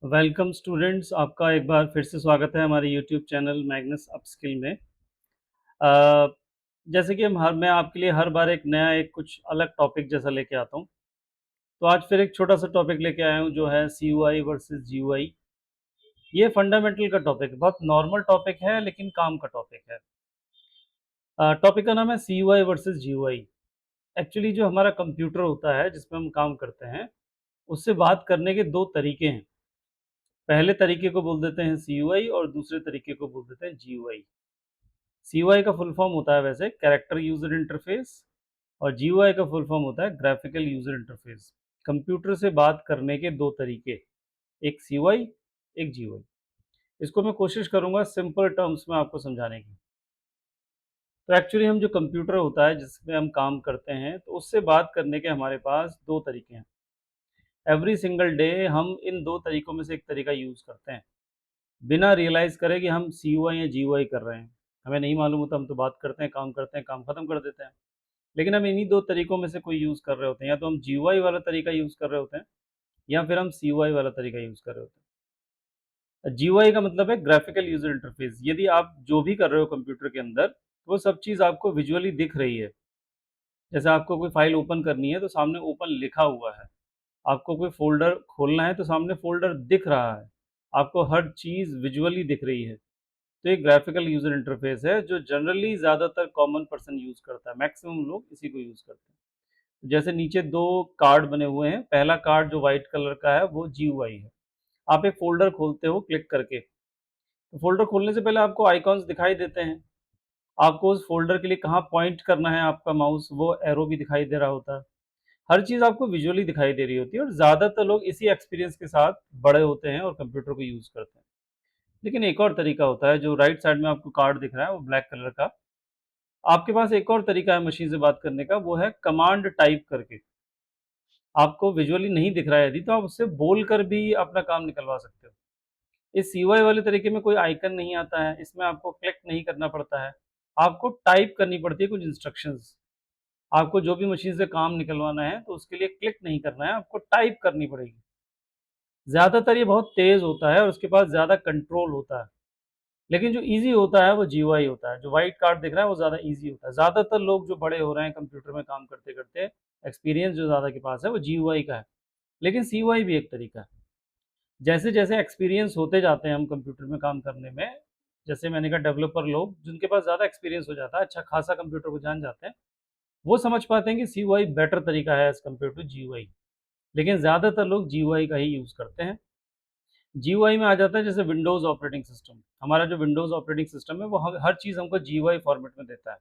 Welcome students, आपका एक बार फिर से स्वागत है हमारे यूट्यूब चैनल मैग्नस अपस्किल में। अ, जैसे कि मैं आपके लिए हर बार एक नया एक कुछ अलग टॉपिक जैसा लेके आता हूँ। तो आज फिर एक छोटा सा टॉपिक लेके आया हूँ जो है CUI वर्सेस GUI। ये फंडामेंटल का टॉपिक है, बहुत नॉर्मल टॉपिक है लेकिन काम का टॉपिक है। टॉपिक का नाम है CUI वर्सेस GUI। एक्चुअली जो हमारा कंप्यूटर होता है जिसमें हम काम करते हैं, उससे बात करने के दो तरीके हैं। पहले तरीके को बोल देते हैं CUI और दूसरे तरीके को बोल देते हैं GUI। CUI का फुल फॉर्म होता है वैसे कैरेक्टर यूजर इंटरफेस, और GUI का फुल फॉर्म होता है ग्राफिकल यूजर इंटरफेस। कंप्यूटर से बात करने के दो तरीके, एक CUI, एक GUI। इसको मैं कोशिश करूंगा सिंपल टर्म्स में आपको समझाने की। तो एक्चुअली हम जो कंप्यूटर होता है जिसमें हम काम करते हैं, तो उससे बात करने के हमारे पास दो तरीके हैं। एवरी सिंगल डे हम इन दो तरीकों में से एक तरीका यूज करते हैं, बिना रियलाइज करे कि हम CUI या GUI कर रहे हैं। हमें नहीं मालूम होता, हम तो बात करते हैं, काम खत्म कर देते हैं। लेकिन हम इन्हीं दो तरीकों में से कोई यूज़ कर रहे होते हैं, या तो हम GUI वाला तरीका यूज़ कर रहे होते हैं, या फिर हम CUI वाला तरीका यूज़ कर रहे होते हैं। GUI का मतलब है ग्राफिकल यूजर इंटरफेस। यदि आप जो भी कर रहे हो कंप्यूटर के अंदर, वो सब चीज़ आपको विजुअली दिख रही है। जैसे आपको कोई फाइल ओपन करनी है तो सामने ओपन लिखा हुआ है, आपको कोई फ़ोल्डर खोलना है तो सामने फ़ोल्डर दिख रहा है, आपको हर चीज़ विजुअली दिख रही है। तो एक ग्राफिकल यूजर इंटरफेस है जो जनरली ज़्यादातर कॉमन पर्सन यूज़ करता है, मैक्सिमम लोग इसी को यूज़ करते हैं। जैसे नीचे दो कार्ड बने हुए हैं, पहला कार्ड जो व्हाइट कलर का है वो GUI है। आप एक फ़ोल्डर खोलते हो क्लिक करके, तो फ़ोल्डर खोलने से पहले आपको आइकॉन्स दिखाई देते हैं। आपको उस फ़ोल्डर के लिए कहाँ पॉइंट करना है आपका माउस, वो एरो भी दिखाई दे रहा होता है। हर चीज़ आपको विजुअली दिखाई दे रही होती है, और ज़्यादातर लोग इसी एक्सपीरियंस के साथ बड़े होते हैं और कंप्यूटर को यूज़ करते हैं। लेकिन एक और तरीका होता है, जो राइट साइड में आपको कार्ड दिख रहा है वो ब्लैक कलर का। आपके पास एक और तरीका है मशीन से बात करने का, वो है कमांड टाइप करके। आपको विजुअली नहीं दिख रहा है यदि, तो आप उससे बोलकर भी अपना काम निकलवा सकते हो। इस CUI वाले तरीके में कोई आइकन नहीं आता है, इसमें आपको क्लिक नहीं करना पड़ता है, आपको टाइप करनी पड़ती है कुछ इंस्ट्रक्शंस। आपको जो भी मशीन से काम निकलवाना है तो उसके लिए क्लिक नहीं करना है, आपको टाइप करनी पड़ेगी। ज़्यादातर ये बहुत तेज़ होता है और उसके पास ज़्यादा कंट्रोल होता है। लेकिन जो ईज़ी होता है वो GUI होता है। जो व्हाइट कार्ड दिख रहा है वो ज़्यादा ईज़ी होता है। ज़्यादातर लोग जो बड़े हो रहे हैं कंप्यूटर में काम करते-करते, एक्सपीरियंस जो ज़्यादा के पास है वो GUI का है। लेकिन CUI भी एक तरीका है। जैसे-जैसे एक्सपीरियंस होते जाते हैं हम कंप्यूटर में काम करने में, जैसे मैंने कहा डेवलपर लोग जिनके पास ज़्यादा एक्सपीरियंस हो जाता है, अच्छा खासा कंप्यूटर को जान जाते हैं, वो समझ पाते हैं कि CUI बेटर तरीका है एज़ कम्पेयर टू GUI। लेकिन ज़्यादातर लोग GUI का ही यूज़ करते हैं। GUI में आ जाता है जैसे विंडोज़ ऑपरेटिंग सिस्टम। हमारा जो विंडोज़ ऑपरेटिंग सिस्टम है वो हर चीज़ हमको GUI फॉर्मेट में देता है।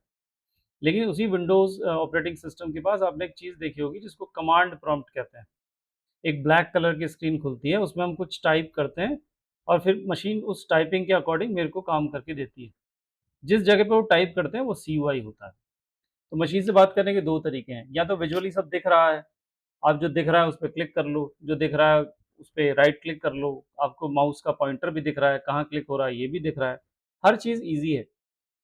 लेकिन उसी विंडोज़ ऑपरेटिंग सिस्टम के पास आपने एक चीज़ देखी होगी जिसको कमांड प्रॉम्प्ट कहते हैं। एक ब्लैक कलर की स्क्रीन खुलती है, उसमें हम कुछ टाइप करते हैं और फिर मशीन उस टाइपिंग के अकॉर्डिंग मेरे को काम करके देती है। जिस जगह पे वो टाइप करते हैं वो CUI होता है। तो मशीन से बात करने के 2 तरीके हैं, या तो विजुअली सब दिख रहा है, आप जो दिख रहा है उस पे क्लिक कर लो, जो दिख रहा है उस पे राइट क्लिक कर लो, आपको माउस का पॉइंटर भी दिख रहा है, कहाँ क्लिक हो रहा है ये भी दिख रहा है, हर चीज़ ईज़ी है।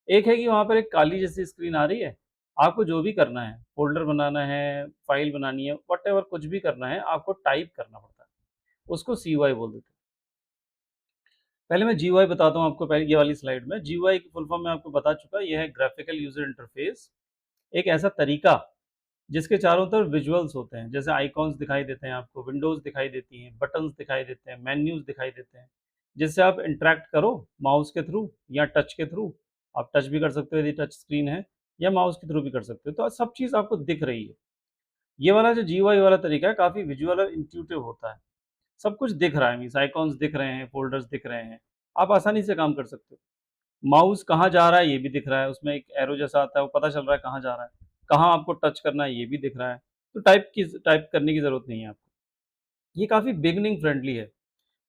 एक है कि वहाँ पर एक काली जैसी स्क्रीन आ रही है, आपको जो भी करना है, फ़ोल्डर बनाना है, फ़ाइल बनानी है, व्हाटएवर कुछ भी करना है, आपको टाइप करना पड़ता है, उसको CUI बोल देते हैं। पहले मैं GUI बताता हूँ आपको, पहले ये वाली स्लाइड में। GUI की फुल फॉर्म मैं आपको बता चुका, ये है ग्राफिकल यूज़र इंटरफेस। एक ऐसा तरीका जिसके चारों तरफ विजुअल्स होते हैं, जैसे आइकॉन्स दिखाई देते हैं आपको, विंडोज़ दिखाई देती हैं, बटन्स दिखाई देते हैं, मेन्यूज़ दिखाई देते हैं, जिससे आप इंटरैक्ट करो माउस के थ्रू या टच के थ्रू। आप टच भी कर सकते हो यदि टच स्क्रीन है, या माउस के थ्रू भी कर सकते हो, तो सब चीज़ आपको दिख रही है। ये वाला जो GUI वाला तरीका है काफ़ी विजुअल और इंट्यूटिव होता है। सब कुछ दिख रहा है, मीन्स आइकॉन्स दिख रहे हैं, फ़ोल्डर्स दिख रहे हैं, आप आसानी से काम कर सकते हो। माउस कहाँ जा रहा है ये भी दिख रहा है, उसमें एक एरो जैसा आता है, वो पता चल रहा है कहाँ जा रहा है। कहाँ आपको टच करना है ये भी दिख रहा है। तो टाइप करने की ज़रूरत नहीं है आपको। ये काफ़ी बिगिनिंग फ्रेंडली है।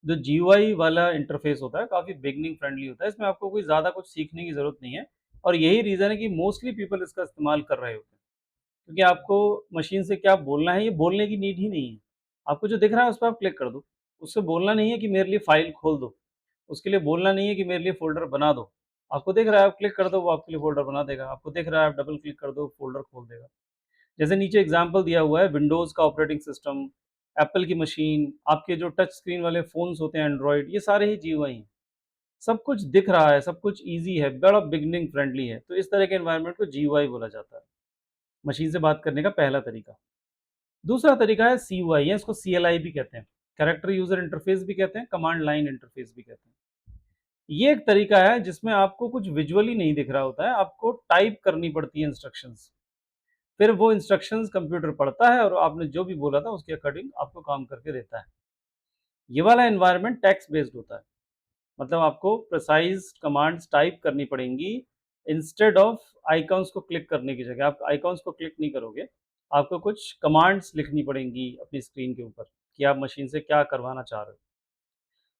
जो GUI वाला इंटरफ़ेस होता है काफ़ी बिगिनिंग फ्रेंडली होता है, इसमें आपको कोई ज़्यादा कुछ सीखने की ज़रूरत नहीं है, और यही रीज़न है कि मोस्टली पीपल इसका इस्तेमाल कर रहे होते हैं। क्योंकि आपको मशीन से क्या बोलना है ये बोलने की नीड ही नहीं है। आपको जो दिख रहा है उस पे आप क्लिक कर दो। उससे बोलना नहीं है कि मेरे लिए फ़ाइल खोल दो। उसके लिए बोलना नहीं है कि मेरे लिए फ़ोल्डर बना दो। आपको दिख रहा है आप क्लिक कर दो, वो आपके लिए फ़ोल्डर बना देगा। आपको दिख रहा है आप डबल क्लिक कर दो, फ़ोल्डर खोल देगा। जैसे नीचे एग्ज़ाम्पल दिया हुआ है विंडोज़ का ऑपरेटिंग सिस्टम, एप्पल की मशीन, आपके जो टच स्क्रीन वाले फ़ोन्स होते हैं एंड्रॉयड, ये सारे ही जीयूआई हैं। सब कुछ दिख रहा है, सब कुछ ईज़ी है, बड़ा बिगिनिंग फ्रेंडली है, तो इस तरह के एनवायरनमेंट को जीयूआई बोला जाता है, मशीन से बात करने का पहला तरीका। दूसरा तरीका है सीयूआई या इसको सीएलआई भी कहते हैं, कैरेक्टर यूज़र इंटरफ़ेस भी कहते हैं, कमांड लाइन इंटरफ़ेस भी कहते हैं। ये एक तरीका है जिसमें आपको कुछ विजुअली नहीं दिख रहा होता है, आपको टाइप करनी पड़ती है इंस्ट्रक्शंस। फिर वो इंस्ट्रक्शंस कंप्यूटर पढ़ता है और आपने जो भी बोला था उसके अकॉर्डिंग आपको काम करके देता है। ये वाला एनवायरनमेंट टेक्स्ट बेस्ड होता है, मतलब आपको प्रिसाइज़ कमांड्स टाइप करनी पड़ेंगी इंस्टेड ऑफ आइकॉन्स को क्लिक करने की जगह। आप आइकॉन्स को क्लिक नहीं करोगे, आपको कुछ कमांड्स लिखनी पड़ेंगी अपनी स्क्रीन के ऊपर कि आप मशीन से क्या करवाना चाह रहे हो।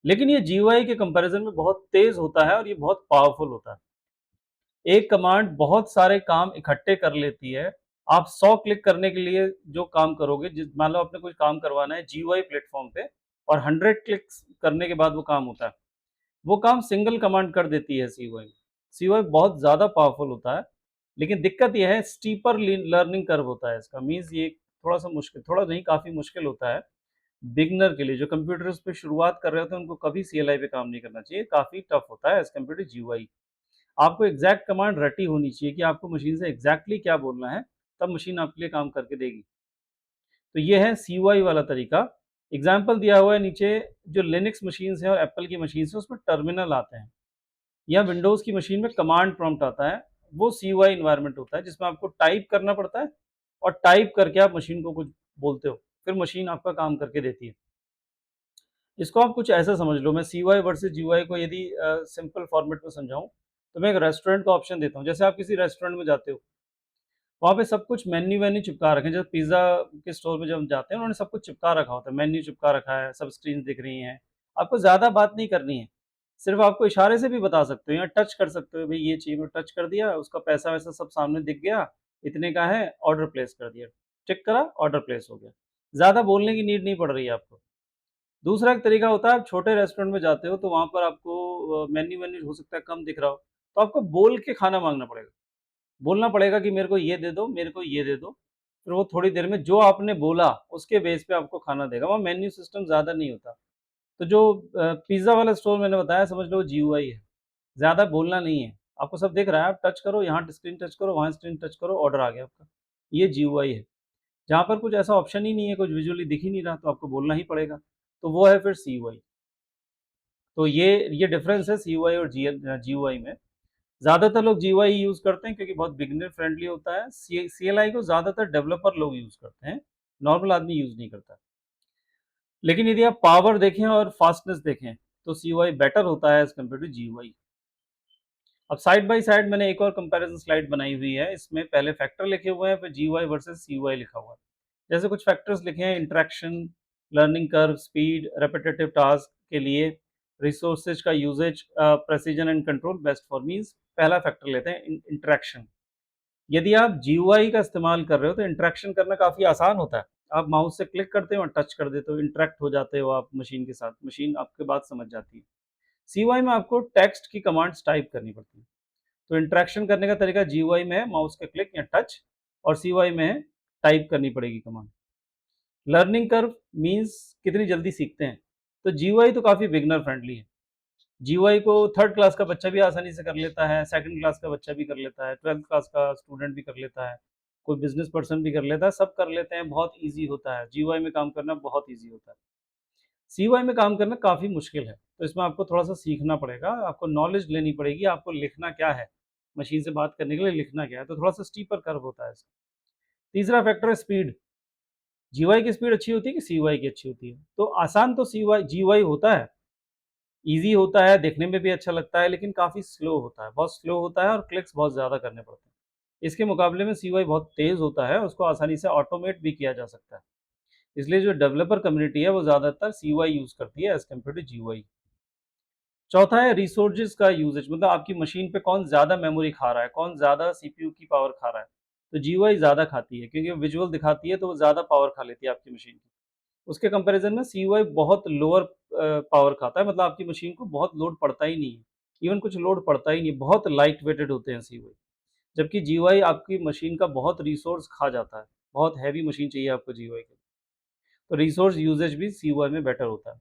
लेकिन ये जीयूआई के कंपैरिजन में बहुत तेज़ होता है और ये बहुत पावरफुल होता है। एक कमांड बहुत सारे काम इकट्ठे कर लेती है। आप 100 क्लिक करने के लिए जो काम करोगे, जिस मान लो आपने कोई काम करवाना है जीयूआई प्लेटफ़ॉर्म पे और 100 क्लिक्स करने के बाद वो काम होता है। वो काम सिंगल कमांड कर देती है सीयूआई। सीयूआई बहुत ज़्यादा पावरफुल होता है, लेकिन दिक्कत ये है स्टीपर लर्निंग कर्व होता है इसका। मीन्स ये थोड़ा-सा मुश्किल, थोड़ा नहीं काफ़ी मुश्किल होता है बिगिनर के लिए। जो कंप्यूटर्स पे शुरुआत कर रहे होते हैं उनको कभी सीएलआई पे काम नहीं करना चाहिए, काफ़ी टफ होता है एज़ कम्पेयर टू जीयूआई। आपको एग्ज़ैक्ट कमांड रटी होनी चाहिए कि आपको मशीन से एग्ज़ैक्टली क्या बोलना है, तब मशीन आपके लिए काम करके देगी। तो ये है सीयूआई वाला तरीका। एग्ज़ाम्पल दिया हुआ है नीचे, जो लिनक्स मशीन्स हैं और एप्पल की मशीन्स हैं उसमें टर्मिनल आते हैं, या विंडोज़ की मशीन में कमांड प्रॉम्प्ट आता है। वो सीयूआई एनवायरनमेंट होता है जिसमें आपको टाइप करना पड़ता है और टाइप करके आप मशीन को कुछ बोलते हो, फिर मशीन आपका काम करके देती है। इसको आप कुछ ऐसा समझ लो, मैं सीयूआई वर्सेस जीयूआई को यदि सिंपल फॉर्मेट में समझाऊँ, तो मैं एक रेस्टोरेंट का ऑप्शन देता हूँ। जैसे आप किसी रेस्टोरेंट में जाते हो, वहाँ पे सब कुछ मेन्यू-वेन्यू चिपका रखे हैं। जैसे पिज़्ज़ा के स्टोर पे जब हम जाते हैं, उन्होंने सब कुछ चिपका रखा होता है, मेन्यू चिपका रखा है, सब स्क्रीन्स दिख रही हैं। आपको ज़्यादा बात नहीं करनी है, सिर्फ़ आपको इशारे से भी बता सकते हो या टच कर सकते हो, भई ये चाहिए, मैं टच कर दिया, उसका पैसा-वैसा सब सामने दिख गया, इतने का है, ऑर्डर प्लेस कर दिया। टिक करा, ऑर्डर प्लेस हो गया। ज़्यादा बोलने की नीड नहीं पड़ रही है आपको। दूसरा एक तरीका होता है, आप छोटे रेस्टोरेंट में जाते हो, तो वहाँ पर आपको मेन्यू-वेन्यू हो सकता है कम दिख रहा हो, तो आपको बोल के खाना माँगना पड़ेगा। बोलना पड़ेगा कि मेरे को ये दे दो, मेरे को ये दे दो। फिर वो थोड़ी देर में जो आपने बोला, उसके बेस पे आपको खाना देगा। वहाँ मेन्यू सिस्टम ज़्यादा नहीं होता। तो जो पिज़्ज़ा वाला स्टोर मैंने बताया, समझ लो जीयूआई है। ज़्यादा बोलना नहीं है। आपको सब दिख रहा है, आप टच करो, यहाँ स्क्रीन टच करो, वहाँ स्क्रीन टच करो, ऑर्डर आ गया आपका। ये जीयूआई है। जहाँ पर कुछ ऐसा ऑप्शन ही नहीं है, कुछ विज़ुअली दिख ही नहीं रहा, तो आपको बोलना ही पड़ेगा। तो वो है फिर सीयूआई। तो ये डिफ़रेंस है सीयूआई और जीयूआई में। ज़्यादातर लोग जीयूआई यूज़ करते हैं क्योंकि बहुत बिगिनर फ्रेंडली होता है। सीएलआई को ज़्यादातर डेवलपर लोग यूज़ करते हैं, नॉर्मल आदमी यूज़ नहीं करता। लेकिन यदि आप पावर देखें और फास्टनेस देखें, तो सीयूआई बेटर होता है एज़ कम्पेयर टू जीयूआई। अब साइड बाय साइड मैंने एक और कंपैरिज़न स्लाइड बनाई हुई है। इसमें पहले फैक्टर लिखे हुए हैं, फिर जीयूआई वर्सेस सीयूआई लिखा हुआ है। जैसे कुछ फैक्टर्स लिखे हैं, interaction, learning curve, speed, repetitive task के लिए, रिसोर्सेज का usage, precision and control, best for means. पहला फैक्टर लेते हैं इंटरैक्शन। यदि आप जीयूआई का इस्तेमाल कर रहे हो तो इंटरैक्शन करना काफ़ी आसान होता है। आप माउस से क्लिक करते हो और टच कर देते हो, इंटरैक्ट हो जाते हो आप मशीन के साथ, मशीन आपकी बात समझ जाती है। सीयूआई में आपको टेक्स्ट की कमांड्स टाइप करनी पड़ती है। तो इंटरैक्शन करने का तरीका जीयूआई में है माउस का क्लिक या टच, और सीयूआई में है टाइप करनी पड़ेगी कमांड। लर्निंग कर्व मीन्स कितनी जल्दी सीखते हैं। तो जीयूआई तो काफ़ी बिगिनर फ्रेंडली है। जीयूआई को 3rd क्लास का बच्चा भी आसानी से कर लेता है, 2nd क्लास का बच्चा भी कर लेता है, 12th क्लास का स्टूडेंट भी कर लेता है, कोई बिज़नेस पर्सन भी कर लेता है, सब कर लेते हैं, बहुत ईज़ी होता है। जीयूआई में काम करना बहुत ईज़ी होता है। सीयूआई में काम करना काफ़ी मुश्किल है, तो इसमें आपको थोड़ा-सा सीखना पड़ेगा, आपको नॉलेज लेनी पड़ेगी, आपको लिखना क्या है, मशीन से बात करने के लिए लिखना क्या है, तो थोड़ा-सा स्टीपर कर्व होता है इसका। तीसरा फैक्टर है स्पीड। जीयूआई की स्पीड अच्छी होती है कि सीयूआई की अच्छी होती है? तो आसान तो जीयूआई होता है, ईज़ी होता है, देखने में भी अच्छा लगता है, लेकिन काफ़ी स्लो होता है, बहुत स्लो होता है और क्लिक्स बहुत ज़्यादा करने पड़ते हैं। इसके मुकाबले में सीयूआई बहुत तेज़ होता है, उसको आसानी से ऑटोमेट भी किया जा सकता है। इसलिए जो डेवलपर कम्युनिटी है, वो ज़्यादातर सीयूआई यूज़ करती है एज़ कम्पेयर टू जीयूआई। चौथा है रिसोर्सेज़ का यूसेज, मतलब आपकी मशीन पे कौन ज़्यादा मेमोरी खा रहा है, कौन ज़्यादा सीपीयू की पावर खा रहा है। तो जीयूआई ज़्यादा खाती है क्योंकि विजुअल दिखाती है, तो वो ज़्यादा पावर खा लेती है आपकी मशीन की। उसके कंपैरिज़न में सीयूआई बहुत लोअर पावर खाता है, मतलब आपकी मशीन को बहुत लोड पड़ता ही नहीं है। इवन कुछ लोड पड़ता ही नहीं है, बहुत लाइट वेटेड होते हैं सीयूआई। जबकि जीयूआई आपकी मशीन का बहुत रिसोर्स खा जाता है, बहुत हेवी मशीन चाहिए आपको जीयूआई के लिए। तो रिसोर्स यूजेज भी CUI में बेटर होता है।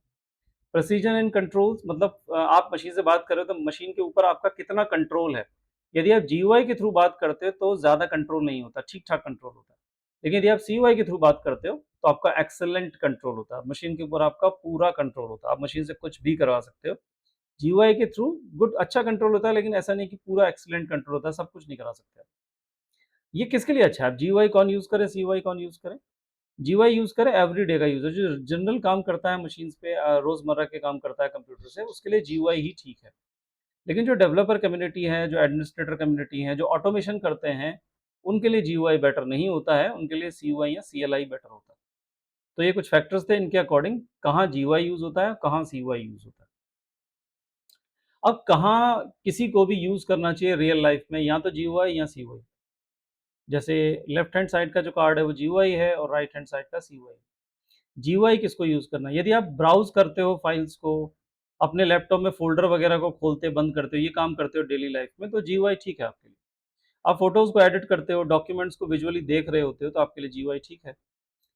प्रिसिजन एंड कंट्रोल्स मतलब आप मशीन से बात कर रहे हो तो मशीन के ऊपर आपका कितना कंट्रोल है। यदि आप GUI के थ्रू बात करते हो तो ज़्यादा कंट्रोल नहीं होता, ठीक-ठाक कंट्रोल होता है। लेकिन यदि आप CUI के थ्रू बात करते हो तो आपका एक्सीलेंट कंट्रोल होता है। मशीन के ऊपर आपका पूरा कंट्रोल होता है। आप मशीन से कुछ भी करवा सकते हो। GUI के थ्रू गुड अच्छा कंट्रोल होता है, लेकिन ऐसा नहीं कि पूरा एक्सीलेंट कंट्रोल होता है, सब कुछ नहीं करा सकते आप। ये किसके लिए अच्छा है? GUI कौन यूज़ करे, CUI कौन यूज़ करे? GUI यूज़ करे एवरीडे का यूज़र जो जनरल काम करता है मशीन्स पे, रोज़मर्रा के काम करता है कंप्यूटर से, उसके लिए GUI ही ठीक है। लेकिन जो डेवलपर कम्युनिटी है, जो एडमिनिस्ट्रेटर कम्युनिटी है, जो ऑटोमेशन करते हैं, उनके लिए GUI बेटर नहीं होता है, उनके लिए CUI या CLI बेटर होता है। तो ये कुछ फैक्टर्स थे, इनके अकॉर्डिंग कहाँ GUI यूज़ होता है, कहाँ CUI यूज़ होता है। अब कहाँ किसी को भी यूज़ करना चाहिए रियल लाइफ़ में, या तो GUI या CUI। जैसे लेफ्ट हैंड साइड का जो कार्ड है वो GUI है और राइट हैंड साइड का CUI। GUI किसको यूज़ करना है? यदि आप ब्राउज़ करते हो फाइल्स को, अपने लैपटॉप में फ़ोल्डर वगैरह को खोलते बंद करते हो, ये काम करते हो डेली लाइफ़ में, तो GUI ठीक है आपके लिए। आप फ़ोटोज़ को एडिट करते हो, डॉक्यूमेंट्स को विजुअली देख रहे होते हो, तो आपके लिए GUI ठीक है।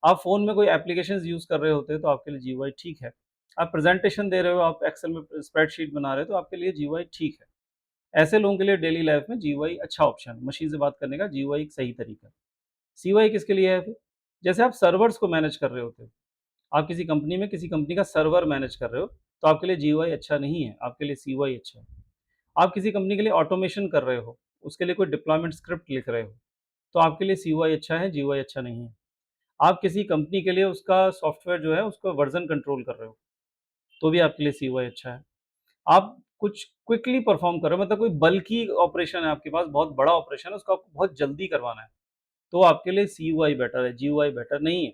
आप फ़ोन में कोई एप्लीकेशंस यूज़ कर रहे होते हो, तो आपके लिए GUI ठीक है। आप प्रेज़ेंटेशन दे रहे हो, आप एक्सेल में स्प्रेडशीट बना रहे हो, तो आपके लिए GUI ठीक है। ऐसे लोगों के लिए डेली लाइफ़ में GUI अच्छा ऑप्शन है, मशीन से बात करने का GUI एक सही तरीका है। CUI किसके लिए है फिर? जैसे आप सर्वर्स को मैनेज कर रहे होते हो, आप किसी कंपनी में किसी कंपनी का सर्वर मैनेज कर रहे हो, तो आपके लिए GUI अच्छा नहीं है, आपके लिए CUI अच्छा है। आप किसी कंपनी के लिए ऑटोमेशन कर रहे हो, उसके लिए कोई डिप्लॉयमेंट स्क्रिप्ट लिख रहे हो, तो आपके लिए CUI अच्छा है, GUI अच्छा नहीं है। आप किसी कंपनी के लिए उसका सॉफ्टवेयर जो है, उसका वर्ज़न कंट्रोल कर रहे हो, तो भी आपके लिए CUI अच्छा है। आप कुछ क्विकली परफ़ॉर्म कर रहे हो, मतलब कोई बल्की ऑपरेशन है आपके पास, बहुत बड़ा ऑपरेशन है, उसको आपको बहुत जल्दी करवाना है, तो आपके लिए CUI बेटर है, GUI बेटर नहीं है।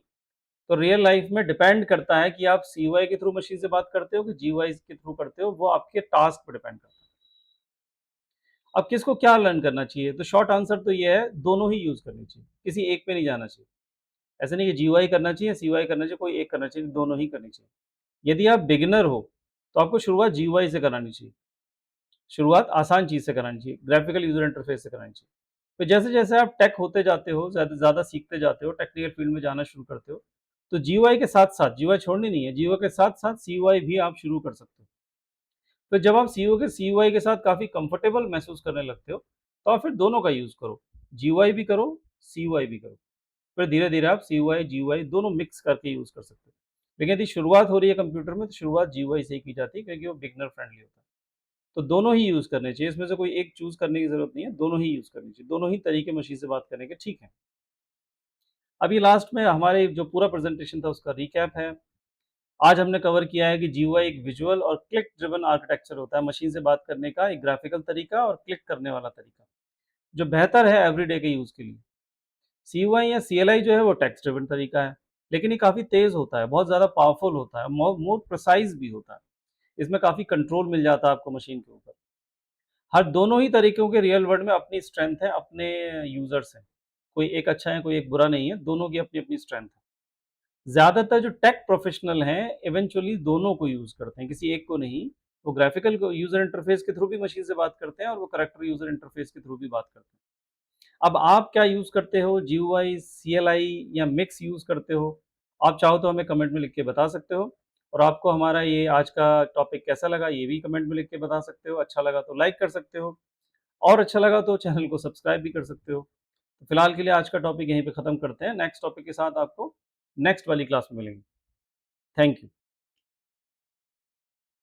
तो रियल लाइफ में डिपेंड करता है कि आप CUI के थ्रू मशीन से बात करते हो कि GUI के थ्रू करते हो, वो आपके टास्क पे डिपेंड करता है। अब किसको क्या लर्न करना चाहिए? तो शॉर्ट आंसर तो ये है, दोनों ही यूज़ करनी चाहिए, किसी एक पे नहीं जाना चाहिए। ऐसा नहीं कि GUI करना चाहिए, CUI करना चाहिए, कोई एक करना चाहिए, दोनों ही करनी चाहिए। यदि आप बिगिनर हो, तो आपको शुरुआत GUI से करानी चाहिए। शुरुआत आसान चीज़ से करानी चाहिए, ग्राफिकल यूज़र इंटरफेस से करानी चाहिए। तो जैसे-जैसे आप टेक होते जाते हो, ज़्यादा ज़्यादा सीखते जाते हो, टेक्निकल फील्ड में जाना शुरू करते हो, तो GUI के साथ-साथ, GUI छोड़नी नहीं है, GUI के साथ-साथ CUI भी आप शुरू कर सकते हो। तो जब आप CUI के साथ काफ़ी कंफर्टेबल महसूस करने लगते हो, तो आप फिर दोनों का यूज़ करो। GUI भी करो, CUI भी करो। फिर धीरे-धीरे आप CUI, GUI दोनों मिक्स करके यूज़ कर सकते हो। लेकिन यदि शुरुआत हो रही है कंप्यूटर में, तो शुरुआत GUI से ही की जाती है, क्योंकि वो बिगिनर फ्रेंडली होता है। तो दोनों ही यूज़ करने चाहिए, इसमें से कोई एक चूज़ करने की ज़रूरत नहीं है, दोनों ही यूज़ करनी चाहिए। दोनों ही तरीके मशीन से बात करने के ठीक हैं। अभी लास्ट में हमारे जो पूरा प्रेज़ेंटेशन था उसका रिकैप है। आज हमने कवर किया है कि GUI एक विजुअल और क्लिक ड्रिवन आर्किटेक्चर होता है, मशीन से बात करने का एक ग्राफ़िकल तरीका और क्लिक करने वाला तरीका, जो बेहतर है एवरीडे के यूज़ के लिए। CUI या CLI जो है वो टेक्स्ट ड्रिवन तरीका है, लेकिन ये काफ़ी तेज़ होता है, बहुत ज़्यादा पावरफुल होता है, मोर प्रिसाइज़ भी होता है। इसमें काफ़ी कंट्रोल मिल जाता है आपको मशीन के ऊपर। हर दोनों ही तरीकों के रियल वर्ल्ड में अपनी स्ट्रेंथ है, अपने यूज़र्स हैं। कोई एक अच्छा है, कोई एक बुरा नहीं है, दोनों की अपनी-अपनी स्ट्रेंथ है। ज़्यादातर जो टेक प्रोफ़ेशनल हैं, इवेंचुअली दोनों को यूज़ करते हैं, किसी एक को नहीं। वो ग्राफ़िकल को यूज़र इंटरफ़ेस के थ्रू भी मशीन से बात करते हैं और वो करैक्टर यूज़र इंटरफ़ेस के थ्रू भी बात करते हैं। अब आप क्या यूज़ करते हो? GUI, CLI या मिक्स यूज़ करते हो? आप चाहो तो हमें कमेंट में लिख के बता सकते हो, और आपको हमारा ये आज का टॉपिक कैसा लगा, ये भी कमेंट में लिख के बता सकते हो। अच्छा लगा तो लाइक कर सकते हो, और अच्छा लगा तो चैनल को सब्सक्राइब भी कर सकते हो। तो फिलहाल के लिए आज का टॉपिक यहीं पे ख़त्म करते हैं। नेक्स्ट टॉपिक के साथ आपको नेक्स्ट वाली क्लास में मिलेंगे। Thank you.